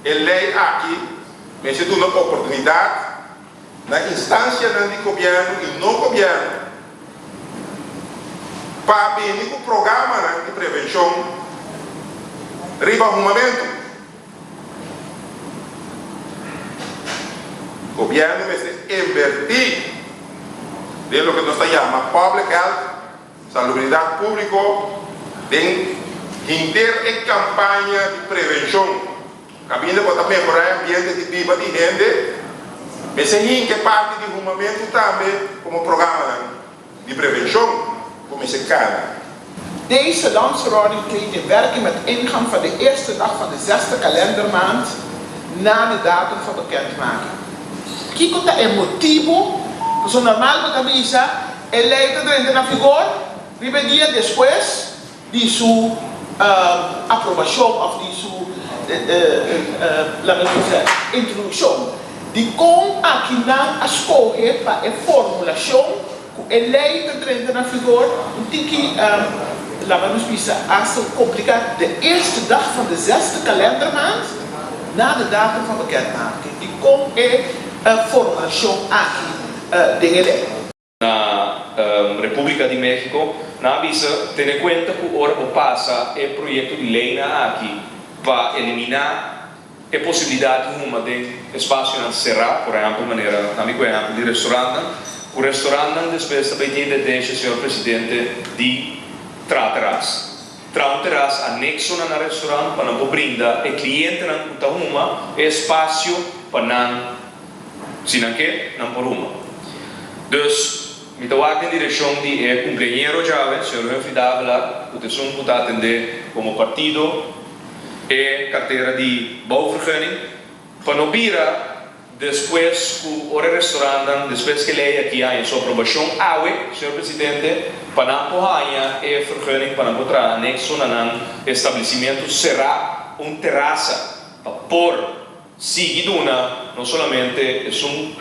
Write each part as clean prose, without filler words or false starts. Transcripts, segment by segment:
lei aqui, mas se dá uma oportunidade na instância do governo e no governo para vir com o programa de prevenção riba arrumamento. O governo vai invertir de lo que nós chamamos public health, salubridade pública, de inter em campanha de prevenção. Cabine para melhorar o ambiente de vida de gente, mas sem que parte de arrumamento também como programa de prevenção, como se cada. Deze landsverordening treedt in werking met ingang van de eerste dag van de 6e kalendermaand na de datum van bekendmaking. Kiko ta é motivo, que normal para avisa, a lei entra na vigor 20 dias depois de sua aprovação ou de sua introdução. De como aqui não escolhe para a formulação que a lei entra na vigor, tem que vamos pensar, é complicado de eerste dag van de 6e kalendermaand na de datum van bekendmaking. Die como é a formulação aqui de lei. Na República de México, na avisa, tendo em conta que ora passa o projeto de lei na aqui para eliminar a possibilidade de uma de espaço não cerrar, por exemplo, maneira, na minha exemplo, de restaurante, o restaurante depois também deixa o senhor presidente de terraço. Tra um terraço anexo no restaurante para não brindar o cliente não puta uma espaço para não se não quer não por uma. Dus me estou em direção de companheiro jovem, senhor Fidavela, o terceiro pode atender como partido e carteira de bouwvergunning para não vira depois que o restaurante, depois que ele aqui há em sua aprovação, senhor presidente, para não porranha e vergunning para não botar anexo no estabelecimento será terraça para pôr seguido não somente é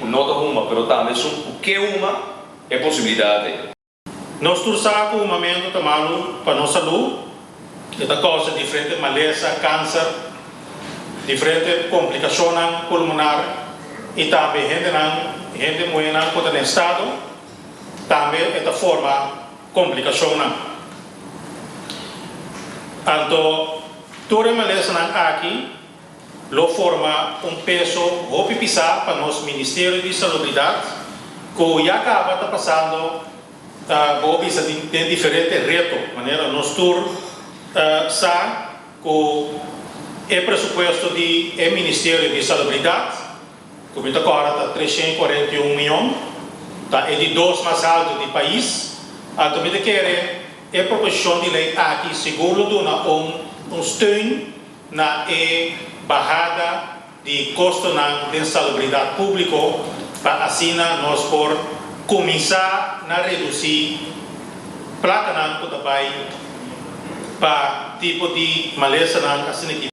nota uma, mas também o que uma é possibilidade. Nós torçamos o momento tomado para nossa saúde, que causa diferentes maleza, câncer, diferentes complicações pulmonares e também gente muito não em estado, também esta forma complicação. Então, toda a maleza aqui lo forma peso hopi pisar para nosso Ministério de Salubridade, que já acaba passando de diferentes retos, maneira nós sa que o presupuesto do Ministério de Salubridade, que agora está 341 milhões, é de 2 mais alto do país, então me quer a proposição de lei aqui seguro de steun na barrada de custo na insalubridade pública para assim nós por começar a reduzir placa na também para tipo de maleza na assim